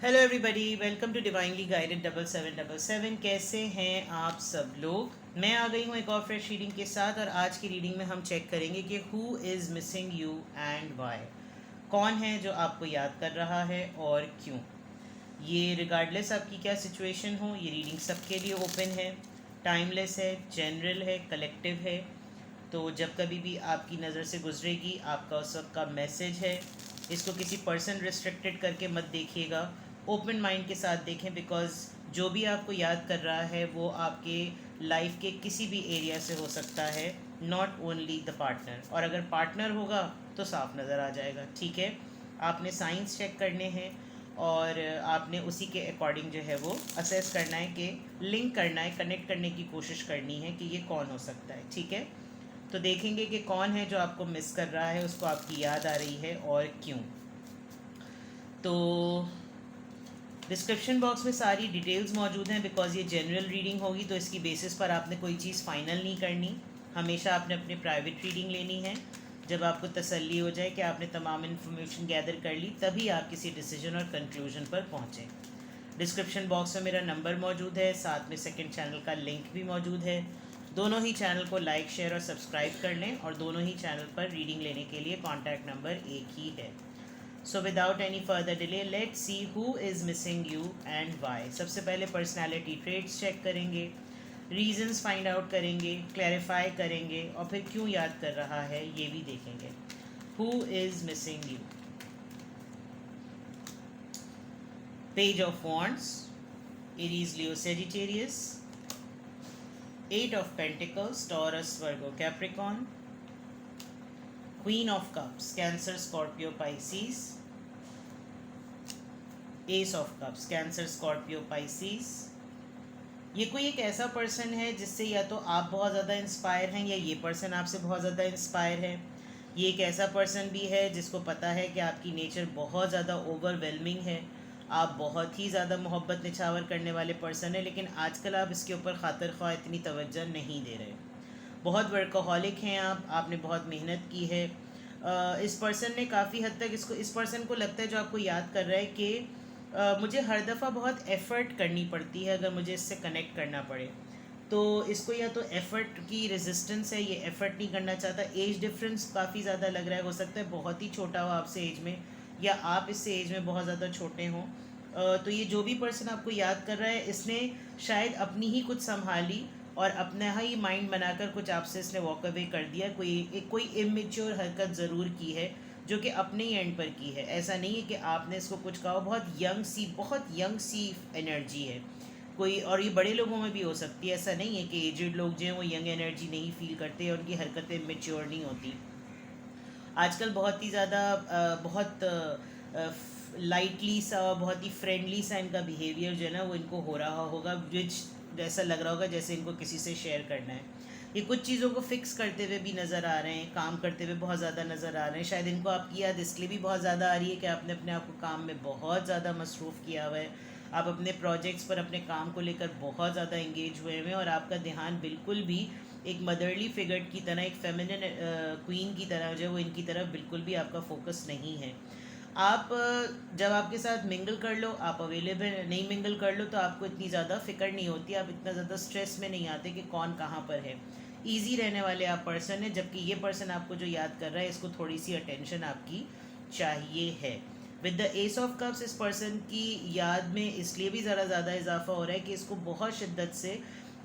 Hello everybody, welcome to divinely guided 7777। कैसे हैं आप सब लोग। मैं आ गई हूँ एक और फ्रेश रीडिंग के साथ, और आज की रीडिंग में हम चेक करेंगे कि who is missing you and why. कौन है जो आपको याद कर रहा है और क्यों। ये रिगार्डलेस आपकी क्या सिचुएशन हो, ये रीडिंग सबके लिए ओपन है, टाइमलेस है, जनरल है, कलेक्टिव है। तो जब कभी भी आपकी नज़र से गुजरेगी, आपका उस वक्त का मैसेज है। इसको किसी पर्सन रिस्ट्रिक्टेड करके मत देखिएगा, ओपन माइंड के साथ देखें, बिकॉज़ जो भी आपको याद कर रहा है वो आपके लाइफ के किसी भी एरिया से हो सकता है, नॉट ओनली द पार्टनर। और अगर पार्टनर होगा तो साफ नज़र आ जाएगा। ठीक है, आपने साइंस चेक करने हैं और आपने उसी के अकॉर्डिंग जो है वो असेस करना है कि लिंक करना है, कनेक्ट करने की कोशिश करनी है कि ये कौन हो सकता है। ठीक है, तो देखेंगे कि कौन है जो आपको मिस कर रहा है, उसको आपकी याद आ रही है और क्यों। तो डिस्क्रिप्शन बॉक्स में सारी डिटेल्स मौजूद हैं, बिकॉज़ ये जनरल रीडिंग होगी तो इसकी बेसिस पर आपने कोई चीज़ फ़ाइनल नहीं करनी। हमेशा आपने अपनी प्राइवेट रीडिंग लेनी है। जब आपको तसल्ली हो जाए कि आपने तमाम इन्फॉर्मेशन गैदर कर ली, तभी आप किसी डिसीजन और कंक्लूजन पर पहुँचें। डिस्क्रिप्शन बॉक्स में मेरा नंबर मौजूद है, साथ में सेकंड चैनल का लिंक भी मौजूद है। दोनों ही चैनल को लाइक, शेयर और सब्सक्राइब कर लें, और दोनों ही चैनल पर रीडिंग लेने के लिए कॉन्टैक्ट नंबर एक ही है। So without any further delay, let's see who is missing you and why. सबसे पहले पर्सनैलिटी ट्रेट्स चेक करेंगे, रीजंस फाइंड आउट करेंगे, क्लैरिफाई करेंगे, और फिर क्यों याद कर रहा है ये भी देखेंगे। Who is missing you. Page of wands, Aries, Leo, Sagittarius. Eight of Pentacles, Taurus, Virgo, Capricorn. Queen of Cups, Cancer, Scorpio, Pisces. Ace of Cups, Cancer, Scorpio, Pisces. ये कोई एक ऐसा पर्सन है जिससे या तो आप बहुत ज़्यादा इंस्पायर हैं, या ये पर्सन आपसे बहुत ज़्यादा इंस्पायर है। ये एक ऐसा पर्सन भी है जिसको पता है कि आपकी नेचर बहुत ज़्यादा ओवरवेलमिंग है, आप बहुत ही ज़्यादा मोहब्बत निछावर करने वाले पर्सन है, लेकिन आजकल आप इसके ऊपर खातिर ख्वाह इतनी तवज्जो नहीं दे रहे। बहुत वर्कहोलिक हैं आप, आपने बहुत मेहनत की है। इस पर्सन ने काफ़ी हद तक इस पर्सन को लगता है, जो आपको याद कर रहा है, कि मुझे हर दफ़ा बहुत एफ़र्ट करनी पड़ती है अगर मुझे इससे कनेक्ट करना पड़े। तो इसको या तो एफ़र्ट की रेजिस्टेंस है, ये एफ़र्ट नहीं करना चाहता। एज डिफरेंस काफ़ी ज़्यादा लग रहा है, हो सकता है बहुत ही छोटा हो आपसे एज में, या आप इससे एज में बहुत ज़्यादा छोटे हों। तो ये जो भी पर्सन आपको याद कर रहा है, इसने शायद अपनी ही कुछ संभाली और अपना ही माइंड बनाकर कुछ आपसे इसने वॉक अवे कर दिया। कोई इमेच्योर हरकत ज़रूर की है, जो कि अपने ही एंड पर की है। ऐसा नहीं है कि आपने इसको कुछ कहा, बहुत यंग सी एनर्जी है कोई। और ये बड़े लोगों में भी हो सकती है, ऐसा नहीं है कि एजड लोग जो हैं वो यंग एनर्जी नहीं फील करते, उनकी हरकतें मेच्योर नहीं होती। आजकल बहुत ही ज़्यादा बहुत लाइटली सा, बहुत ही फ्रेंडली सा इनका बिहेवियर जो है ना, वो इनको हो रहा होगा, विच जैसा लग रहा होगा जैसे इनको किसी से शेयर करना है। ये कुछ चीज़ों को फिक्स करते हुए भी नज़र आ रहे हैं, काम करते हुए बहुत ज़्यादा नज़र आ रहे हैं। शायद इनको आपकी याद इसलिए भी बहुत ज़्यादा आ रही है कि आपने अपने आप को काम में बहुत ज़्यादा मसरूफ़ किया हुआ है। आप अपने प्रोजेक्ट्स पर, अपने काम को लेकर बहुत ज़्यादा इंगेज हुए हैं, और आपका ध्यान बिल्कुल भी एक मदरली फिगर की तरह, एक फेमिनिन क्वीन की तरह जो है वो इनकी तरफ बिल्कुल भी आपका फोकस नहीं है। आप जब आपके साथ मिंगल कर लो, आप अवेलेबल नहीं, मिंगल कर लो तो आपको इतनी ज़्यादा फ़िक्र नहीं होती, आप इतना ज़्यादा स्ट्रेस में नहीं आते कि कौन कहाँ पर है। ईजी रहने वाले आप पर्सन है, जबकि ये पर्सन आपको जो याद कर रहा है, इसको थोड़ी सी अटेंशन आपकी चाहिए है। With the S of cups, इस पर्सन की याद में इसलिए भी ज़्यादा इजाफा हो रहा है कि इसको बहुत शिद्दत से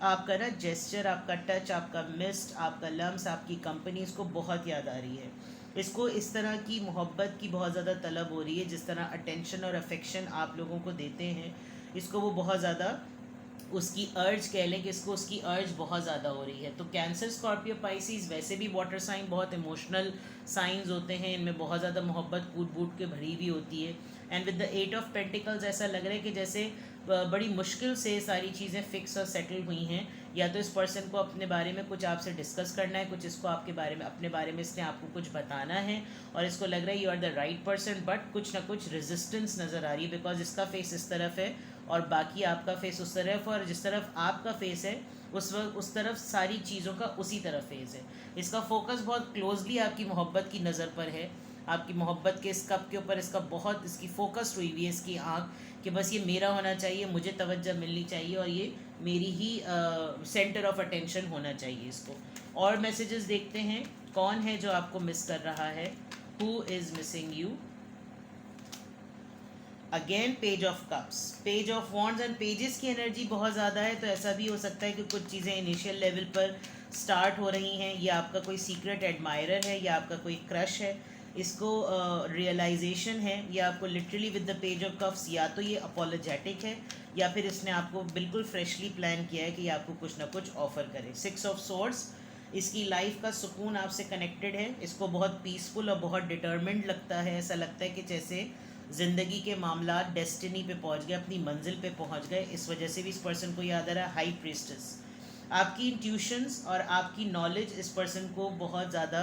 आपका ना जेस्चर, आपका टच, आपका मिस्ट, आपका लम्स, आपकी कंपनी इसको बहुत याद आ रही है। इसको इस तरह की मोहब्बत की बहुत ज़्यादा तलब हो रही है, जिस तरह अटेंशन और अफेक्शन आप लोगों को देते हैं, इसको वो बहुत ज़्यादा, उसकी अर्ज कह लें कि इसको उसकी अर्ज बहुत ज़्यादा हो रही है। तो कैंसर, स्कॉर्पियो, पाइसिस वैसे भी वाटर साइन बहुत इमोशनल साइंस होते हैं, इनमें बहुत ज़्यादा मोहब्बत कूट बूट के भरी भी होती है। And with the eight of pentacles, ऐसा लग रहा है कि जैसे बड़ी मुश्किल से सारी चीज़ें फिक्स और सेटल हुई हैं। या तो इस पर्सन को अपने बारे में कुछ आपसे डिस्कस करना है, कुछ इसको आपके बारे में, अपने बारे में इसने आपको कुछ बताना है, और इसको लग रहा है you are the right person, but कुछ ना कुछ रेजिस्टेंस नज़र आ रही है, बिकॉज इसका फेस इस तरफ है और बाकी आपका फेस उस तरफ, और जिस तरफ आपका फेस है उस तरफ सारी चीज़ों का उसी तरफ फेस है। इसका फोकस बहुत क्लोजली आपकी मोहब्बत की नज़र पर है, आपकी मोहब्बत के इस कप के ऊपर इसका बहुत इसकी फोकस्ड हुई हुई है इसकी आँख कि बस ये मेरा होना चाहिए, मुझे तवज्जो मिलनी चाहिए और ये मेरी ही सेंटर ऑफ अटेंशन होना चाहिए इसको। और मैसेजेस देखते हैं कौन है जो आपको मिस कर रहा है, who is missing you. Again page of cups, page of wands and pages की एनर्जी बहुत ज़्यादा है, तो ऐसा भी हो सकता है कि कुछ चीज़ें इनिशियल लेवल पर स्टार्ट हो रही हैं, या आपका कोई सीक्रेट एडमायरर है, या आपका कोई क्रश है, इसको रियलाइजेशन है, या आपको literally with the page of cups या तो ये अपोलोजेटिक है या फिर इसने आपको बिल्कुल फ्रेशली प्लान किया है कि ये आपको कुछ ना कुछ ऑफ़र करे। 6 ऑफ सोर्ड्स, इसकी लाइफ का सुकून आपसे कनेक्टेड है, इसको बहुत पीसफुल और बहुत डिटर्मिन्ड लगता है, ऐसा लगता है कि जैसे ज़िंदगी के मामला डेस्टिनी पे पहुंच गए, अपनी मंजिल पे पहुंच गए। इस वजह से भी इस पर्सन को याद आ रहा है हाई प्रीस्टेस। आपकी इंट्यूशंस और आपकी नॉलेज इस पर्सन को बहुत ज़्यादा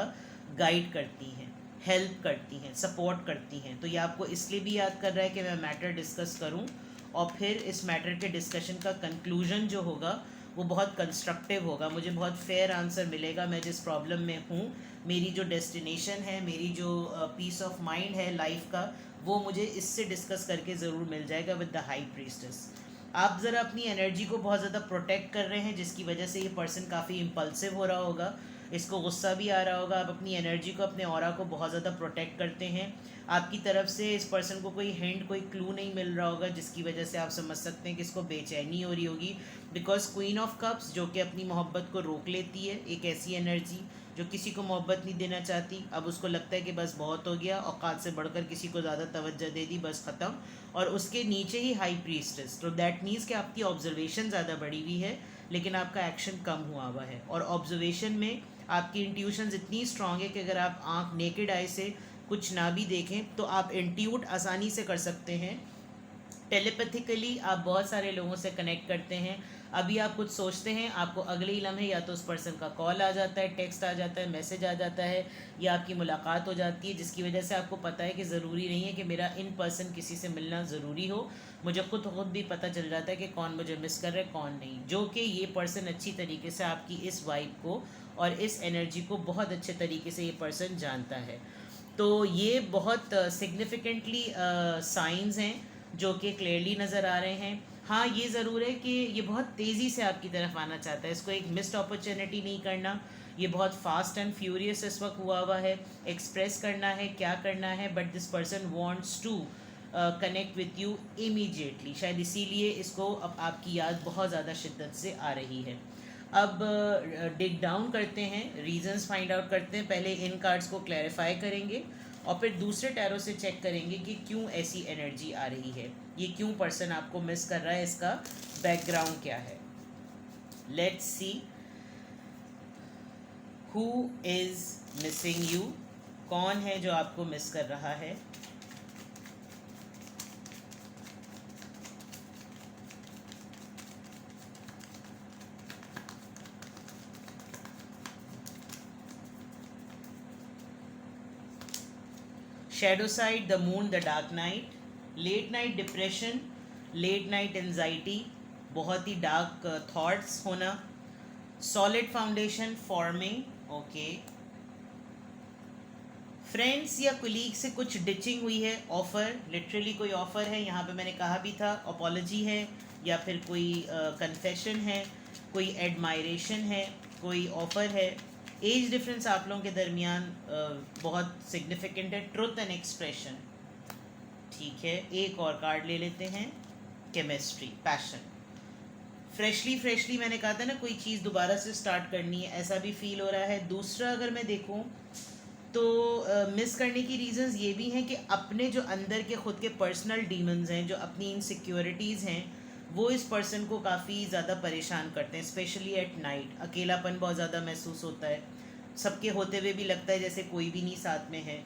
गाइड करती हैं, हेल्प करती हैं, सपोर्ट करती हैं। तो ये आपको इसलिए भी याद कर रहा है कि मैं मैटर डिस्कस करूं, और फिर इस मैटर के डिस्कशन का कंक्लूजन जो होगा वो बहुत कंस्ट्रक्टिव होगा, मुझे बहुत फेयर आंसर मिलेगा। मैं जिस प्रॉब्लम में हूँ, मेरी जो डेस्टिनेशन है, मेरी जो पीस ऑफ माइंड है लाइफ का, वो मुझे इससे डिस्कस करके ज़रूर मिल जाएगा विद द हाई प्रीस्टेस। आप ज़रा अपनी एनर्जी को बहुत ज़्यादा प्रोटेक्ट कर रहे हैं, जिसकी वजह से ये पर्सन काफ़ी इम्पल्सिव हो रहा होगा, इसको गुस्सा भी आ रहा होगा। आप अपनी एनर्जी को, अपने ऑरा को बहुत ज़्यादा प्रोटेक्ट करते हैं। आपकी तरफ से इस पर्सन को कोई हिंट, कोई क्लू नहीं मिल रहा होगा, जिसकी वजह से आप समझ सकते हैं कि इसको बेचैनी हो रही होगी। बिकॉज क्वीन ऑफ कप्स जो कि अपनी मोहब्बत को रोक लेती है, एक ऐसी एनर्जी जो किसी को मोहब्बत नहीं देना चाहती, अब उसको लगता है कि बस बहुत हो गया, औकात से बढ़कर किसी को ज़्यादा तवज्जो दे दी, बस ख़त्म। और उसके नीचे ही हाई प्रीस्टेस, तो दैट मीन्स कि आपकी ऑब्जर्वेशन ज़्यादा बढ़ी हुई है लेकिन आपका एक्शन कम हुआ हुआ है। और ऑब्जर्वेशन में आपकी इंट्यूशंस इतनी स्ट्रांग है कि अगर आप आँख नेकेड आई से कुछ ना भी देखें तो आप इंट्यूट आसानी से कर सकते हैं। टेलीपैथिकली आप बहुत सारे लोगों से कनेक्ट करते हैं। अभी आप कुछ सोचते हैं, आपको अगले ही लम्हे या तो उस पर्सन का कॉल आ जाता है, टेक्स्ट आ जाता है, मैसेज आ जाता है, या आपकी मुलाकात हो जाती है, जिसकी वजह से आपको पता है कि ज़रूरी नहीं है कि मेरा इन पर्सन किसी से मिलना ज़रूरी हो। मुझे खुद भी पता चल जाता है कि कौन मुझे मिस कर रहा है, कौन नहीं। जो कि ये पर्सन अच्छी तरीके से आपकी इस वाइब को और इस एनर्जी को बहुत अच्छे तरीके से ये पर्सन जानता है। तो ये बहुत सिग्निफिकेंटली साइंस हैं जो कि क्लियरली नज़र आ रहे हैं। हाँ, ये ज़रूर है कि ये बहुत तेज़ी से आपकी तरफ आना चाहता है, इसको एक मिस्ड अपॉर्चुनिटी नहीं करना। ये बहुत फास्ट एंड फ्यूरियस इस वक्त हुआ है, एक्सप्रेस करना है, क्या करना है, but this person wants to connect with you immediately. शायद इसीलिए इसको अब आपकी याद बहुत ज़्यादा शिद्दत से आ रही है। अब डिग डाउन करते हैं, रीजंस फाइंड आउट करते हैं। पहले इन कार्ड्स को क्लैरिफाई करेंगे और फिर दूसरे टैरो से चेक करेंगे कि क्यों ऐसी एनर्जी आ रही है, ये क्यों पर्सन आपको मिस कर रहा है, इसका बैकग्राउंड क्या है। Let's see who is missing you, कौन है जो आपको मिस कर रहा है। Shadow side, the moon, the dark night, late night depression, late night anxiety, बहुत ही डार्क थॉट्स होना, solid foundation forming. Okay, friends या कुलीग से कुछ डिचिंग हुई है, ऑफ़र, लिटरली कोई ऑफ़र है। यहाँ पे मैंने कहा भी था, अपॉलॉजी है या फिर कोई कन्फेशन है, कोई एडमायरेशन है, कोई ऑफ़र है। एज डिफरेंस आप लोगों के दरमियान बहुत सिग्निफिकेंट है, ट्रुथ एंड एक्सप्रेशन। ठीक है, एक और कार्ड ले लेते हैं, केमिस्ट्री, पैशन। फ्रेशली मैंने कहा था ना, कोई चीज़ दोबारा से स्टार्ट करनी है, ऐसा भी फील हो रहा है। दूसरा अगर मैं देखूं तो मिस करने की रीज़न्स ये भी हैं कि अपने जो अंदर के ख़ुद के पर्सनल डीमंस हैं, जो अपनी इनसिक्योरिटीज़ हैं, वो इस पर्सन को काफ़ी ज़्यादा परेशान करते हैं, स्पेशली एट नाइट। अकेलापन बहुत ज़्यादा महसूस होता है, सबके होते हुए भी लगता है जैसे कोई भी नहीं साथ में है।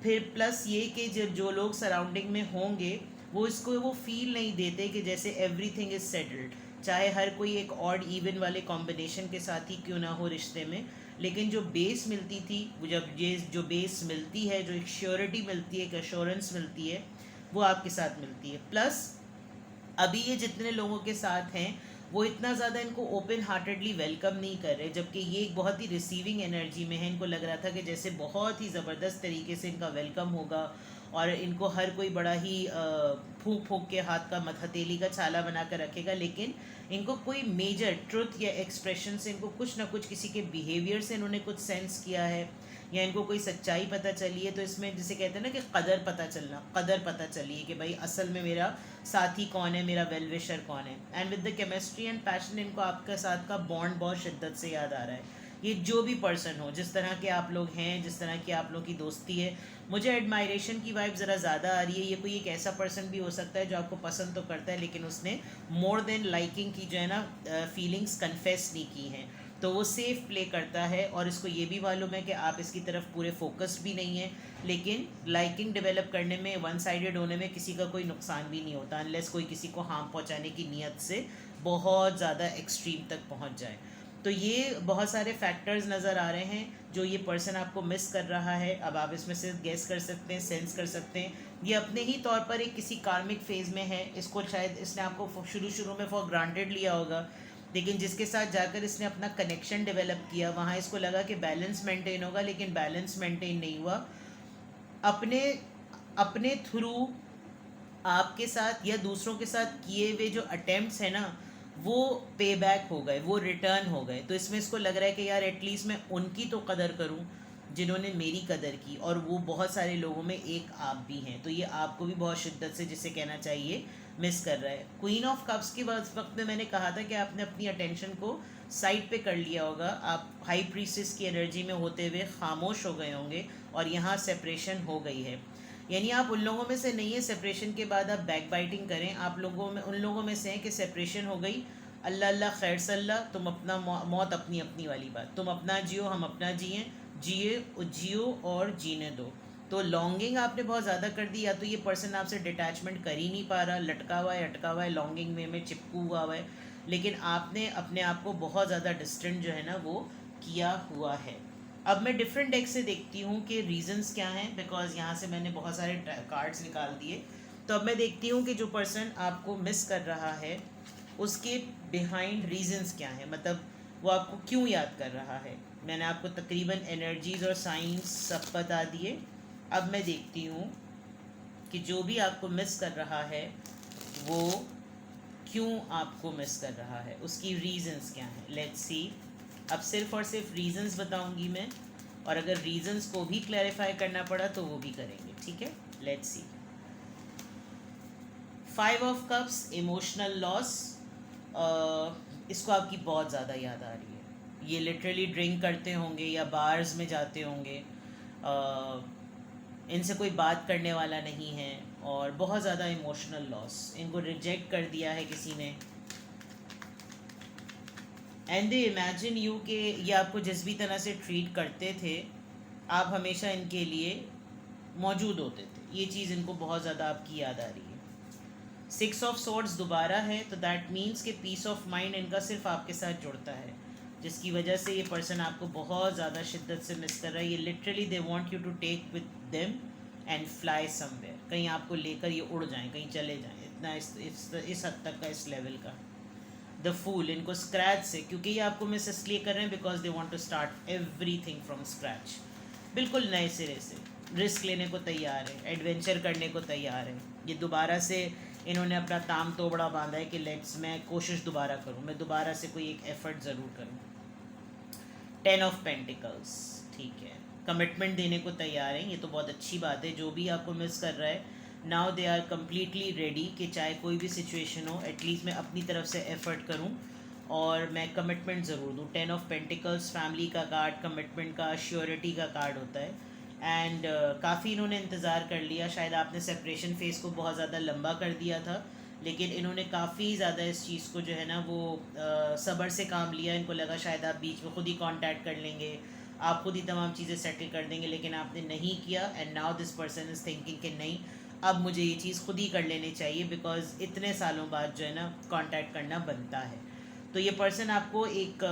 फिर प्लस ये कि जब जो लोग सराउंडिंग में होंगे वो इसको वो फील नहीं देते कि जैसे एवरीथिंग इज़ सेटल्ड, चाहे हर कोई एक ऑड इवन वाले कॉम्बिनेशन के साथ ही क्यों ना हो रिश्ते में, लेकिन जो बेस मिलती थी, वो जब ये जो बेस मिलती है, जो एक श्योरिटी मिलती है, एक एश्योरेंस मिलती है, वो आपके साथ मिलती है। प्लस अभी ये जितने लोगों के साथ हैं वो इतना ज़्यादा इनको ओपन हार्टेडली वेलकम नहीं कर रहे, जबकि ये एक बहुत ही रिसीविंग एनर्जी में है। इनको लग रहा था कि जैसे बहुत ही ज़बरदस्त तरीके से इनका वेलकम होगा और इनको हर कोई बड़ा ही फूंक फूंक के हाथ का हथेली का छाला बना कर रखेगा, लेकिन इनको कोई मेजर ट्रुथ या एक्सप्रेशन से इनको कुछ ना कुछ किसी के बिहेवियर से इन्होंने कुछ सेंस किया है या इनको कोई सच्चाई पता चली है। तो इसमें जिसे कहते हैं ना कि कदर पता चली है कि भाई असल में मेरा साथी कौन है, मेरा वेल विशर कौन है। And with the chemistry and passion इनको आपके साथ का बॉन्ड बहुत शिद्दत से याद आ रहा है। ये जो भी पर्सन हो, जिस तरह के आप लोग हैं, जिस तरह की आप लोग की दोस्ती है, मुझे एडमायरेशन की वाइब ज़रा ज़्यादा आ रही है। ये कोई एक ऐसा पर्सन भी हो सकता है जो आपको पसंद तो करता है, लेकिन उसने मोर देन लाइकिंग की जो है ना फीलिंग्स कन्फेस नहीं की हैं। तो वो सेफ प्ले करता है और इसको ये भी मालूम है कि आप इसकी तरफ पूरे फोकस्ड भी नहीं है, लेकिन लाइकिंग डेवलप करने में, वन साइडेड होने में किसी का कोई नुकसान भी नहीं होता अनलेस कोई किसी को हार्म पहुंचाने की नीयत से बहुत ज़्यादा एक्सट्रीम तक पहुंच जाए। तो ये बहुत सारे फैक्टर्स नज़र आ रहे हैं जो ये पर्सन आपको मिस कर रहा है। अब आप इसमें से गेस कर सकते हैं, सेंस कर सकते हैं। ये अपने ही तौर पर एक किसी कार्मिक फेज़ में है। इसको शायद इसने आपको शुरू में फॉर ग्रांटेड लिया होगा, लेकिन जिसके साथ जाकर इसने अपना कनेक्शन डेवलप किया वहाँ इसको लगा कि बैलेंस मेंटेन होगा, लेकिन बैलेंस मेंटेन नहीं हुआ। अपने अपने थ्रू आपके साथ या दूसरों के साथ किए हुए जो अटेम्प्ट्स हैं ना, वो पे बैक हो गए, वो रिटर्न हो गए। तो इसमें इसको लग रहा है कि यार एटलीस्ट मैं उनकी तो कदर करूं जिन्होंने मेरी कदर की, और वो बहुत सारे लोगों में एक आप भी हैं। तो ये आपको भी बहुत शिद्दत से, जिसे कहना चाहिए, मिस कर रहा है। क्वीन ऑफ कप्स के वक्त में मैंने कहा था कि आपने अपनी अटेंशन को साइड पे कर लिया होगा, आप हाई प्रीस्टेस की एनर्जी में होते हुए खामोश हो गए होंगे और यहाँ सेपरेशन हो गई है। यानी आप उन लोगों में से नहीं है सेपरेशन के बाद आप बैक बाइटिंग करें, आप लोगों में उन लोगों में से हैं कि सेपरेशन हो गई, अल्लाह अल्लाह खैर सल्ला, तुम अपना मौत अपनी अपनी वाली बात, तुम अपना जियो हम अपना जियो और जीने दो। तो लॉन्गिंग आपने बहुत ज़्यादा कर दी, या तो ये पर्सन आपसे डिटैचमेंट कर ही नहीं पा रहा, लटका हुआ है, अटका हुआ है, लॉन्गिंग में चिपकू हुआ है, लेकिन आपने अपने आप को बहुत ज़्यादा डिस्टेंट जो है ना वो किया हुआ है। अब मैं डिफरेंट डेक से देखती हूँ कि रीजंस क्या हैं, बिकॉज यहाँ से मैंने बहुत सारे कार्ड्स निकाल दिए। तो अब मैं देखती हूँ कि जो पर्सन आपको मिस कर रहा है उसके बिहाइंड रीजंस क्या हैं, मतलब वो आपको क्यों याद कर रहा है। मैंने आपको तकरीबन एनर्जीज और साइंस सब बता दिए। अब मैं देखती हूँ कि जो भी आपको मिस कर रहा है वो क्यों आपको मिस कर रहा है, उसकी रीजंस क्या हैं। Let's see. अब सिर्फ और सिर्फ रीजंस बताऊंगी मैं, और अगर रीजंस को भी क्लैरिफाई करना पड़ा तो वो भी करेंगे, ठीक है। Let's C. 5 of cups, emotional loss. इसको आपकी बहुत ज़्यादा याद आ रही है। ये लिटरली ड्रिंक करते होंगे या बार्स में जाते होंगे, इनसे कोई बात करने वाला नहीं है, और बहुत ज़्यादा इमोशनल लॉस, इनको रिजेक्ट कर दिया है किसी ने। एंड दे इमेजिन यू कि ये आपको जिस भी तरह से ट्रीट करते थे आप हमेशा इनके लिए मौजूद होते थे। ये चीज़ इनको बहुत ज़्यादा आपकी याद आ रही है। 6 ऑफ सोर्ड्स दोबारा है, तो दैट मीन्स कि पीस ऑफ माइंड इनका सिर्फ आपके साथ जुड़ता है, जिसकी वजह से ये पर्सन आपको बहुत ज़्यादा शिद्दत से मिस कर रहा है। ये literally they want you to take with them and fly somewhere, कहीं आपको लेकर ये उड़ जाएं, कहीं चले जाएं, इतना इस हद तक का, इस लेवल का। द फूल, इनको स्क्रैच से, क्योंकि ये आपको मिस इसलिए कर रहे हैं because they want to start everything from scratch, बिल्कुल नए सिरे से। रिस्क लेने को तैयार है, एडवेंचर करने को तैयार है। ये दोबारा से इन्होंने अपना ताम तोबड़ा बांधा है कि लेट्स, मैं कोशिश दोबारा करूँ, मैं दोबारा से कोई एक एफर्ट ज़रूर करूँ। 10 ऑफ पेंटिकल्स, ठीक है, कमिटमेंट देने को तैयार है, ये तो बहुत अच्छी बात है। जो भी आपको मिस कर रहा है, now they are completely ready कि चाहे कोई भी सिचुएशन हो, एटलीस्ट मैं अपनी तरफ से एफर्ट करूं और मैं कमिटमेंट ज़रूर दूं। 10 ऑफ पेंटिकल्स फैमिली का कार्ड, कमिटमेंट का, श्योरिटी का कार्ड होता है। एंड काफ़ी इन्होंने इंतज़ार कर लिया, शायद आपने सेपरेशन फेज़ को बहुत ज़्यादा लंबा कर दिया था, लेकिन इन्होंने काफ़ी ज़्यादा इस चीज़ को जो है ना वो सब्र से काम लिया। इनको लगा शायद आप बीच में खुद ही कांटेक्ट कर लेंगे, आप खुद ही तमाम चीज़ें सेटल कर देंगे, लेकिन आपने नहीं किया। And now this person is thinking कि नहीं, अब मुझे ये चीज़ खुद ही कर लेनी चाहिए, बिकॉज इतने सालों बाद जो है ना कांटेक्ट करना बनता है। तो ये पर्सन आपको एक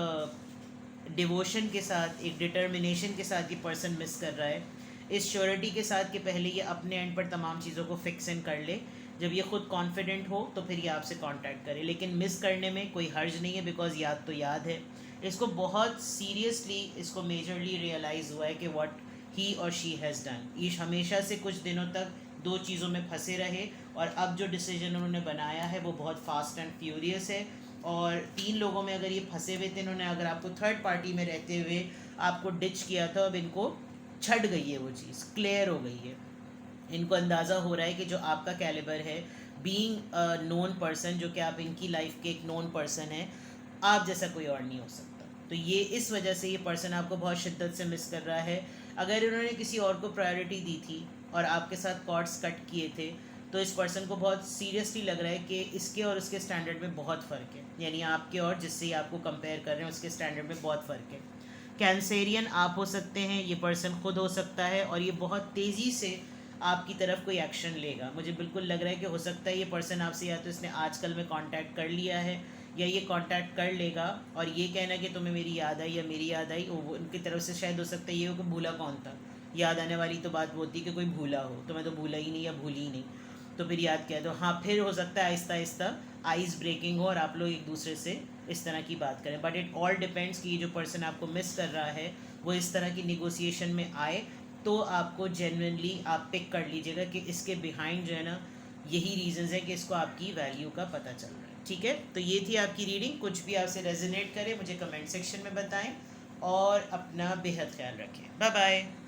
डिवोशन के साथ, एक डिटर्मिनेशन के साथ ये पर्सन मिस कर रहा है, इस श्योरिटी के साथ कि पहले ये अपने एंड पर तमाम चीज़ों को फिक्स इन कर ले, जब ये खुद कॉन्फिडेंट हो तो फिर ये आपसे कांटेक्ट करे, लेकिन मिस करने में कोई हर्ज नहीं है, बिकॉज याद तो याद है। इसको बहुत सीरियसली, इसको मेजरली रियलाइज़ हुआ है कि व्हाट ही और शी हैज़ डन। ईश हमेशा से कुछ दिनों तक दो चीज़ों में फंसे रहे, और अब जो डिसीजन उन्होंने बनाया है वो बहुत फास्ट एंड फ्यूरियस है। और तीन लोगों में अगर ये फंसे हुए थे, इन्होंने अगर आपको थर्ड पार्टी में रहते हुए आपको डिच किया था, अब इनको छट गई है वो चीज़, क्लियर हो गई है। इनको अंदाज़ा हो रहा है कि जो आपका कैलिबर है, बीइंग अ नोन पर्सन, जो कि आप इनकी लाइफ के एक नोन पर्सन है, आप जैसा कोई और नहीं हो सकता। तो ये इस वजह से ये पर्सन आपको बहुत शिद्दत से मिस कर रहा है। अगर इन्होंने किसी और को प्रायोरिटी दी थी और आपके साथ कॉर्ड्स कट किए थे, तो इस पर्सन को बहुत सीरियसली लग रहा है कि इसके और उसके स्टैंडर्ड में बहुत फ़र्क है, यानी आपके और जिससे आपको कंपेयर कर रहे हैं उसके स्टैंडर्ड में बहुत फ़र्क है। कैंसेरियन आप हो सकते हैं, ये पर्सन खुद हो सकता है, और ये बहुत तेज़ी से आपकी तरफ कोई एक्शन लेगा। मुझे बिल्कुल लग रहा है कि हो सकता है ये पर्सन आपसे या तो इसने आजकल में कांटेक्ट कर लिया है, या ये कांटेक्ट कर लेगा, और ये कहना कि तुम्हें मेरी याद आई या मेरी याद आई, वो उनकी तरफ से शायद हो सकता है ये हो कि भूला कौन था। याद आने वाली तो बात होती कि कोई भूला हो, तो मैं तो भूला ही नहीं या भूली ही नहीं, तो फिर याद क्या है। तो हाँ, फिर हो सकता है आहिस्ता आहिस्ता आइस ब्रेकिंग हो और आप लोग एक दूसरे से इस तरह की बात करें। बट इट ऑल डिपेंड्स कि ये जो पर्सन आपको मिस कर रहा है वो इस तरह की निगोसिएशन में आए, तो आपको जेन्युइनली आप पिक कर लीजिएगा कि इसके बिहाइंड जो है ना, यही रीजंस है कि इसको आपकी वैल्यू का पता चल रहा है। ठीक है, तो ये थी आपकी रीडिंग। कुछ भी आपसे रेजोनेट करे मुझे कमेंट सेक्शन में बताएं, और अपना बेहद ख्याल रखें। Bye bye.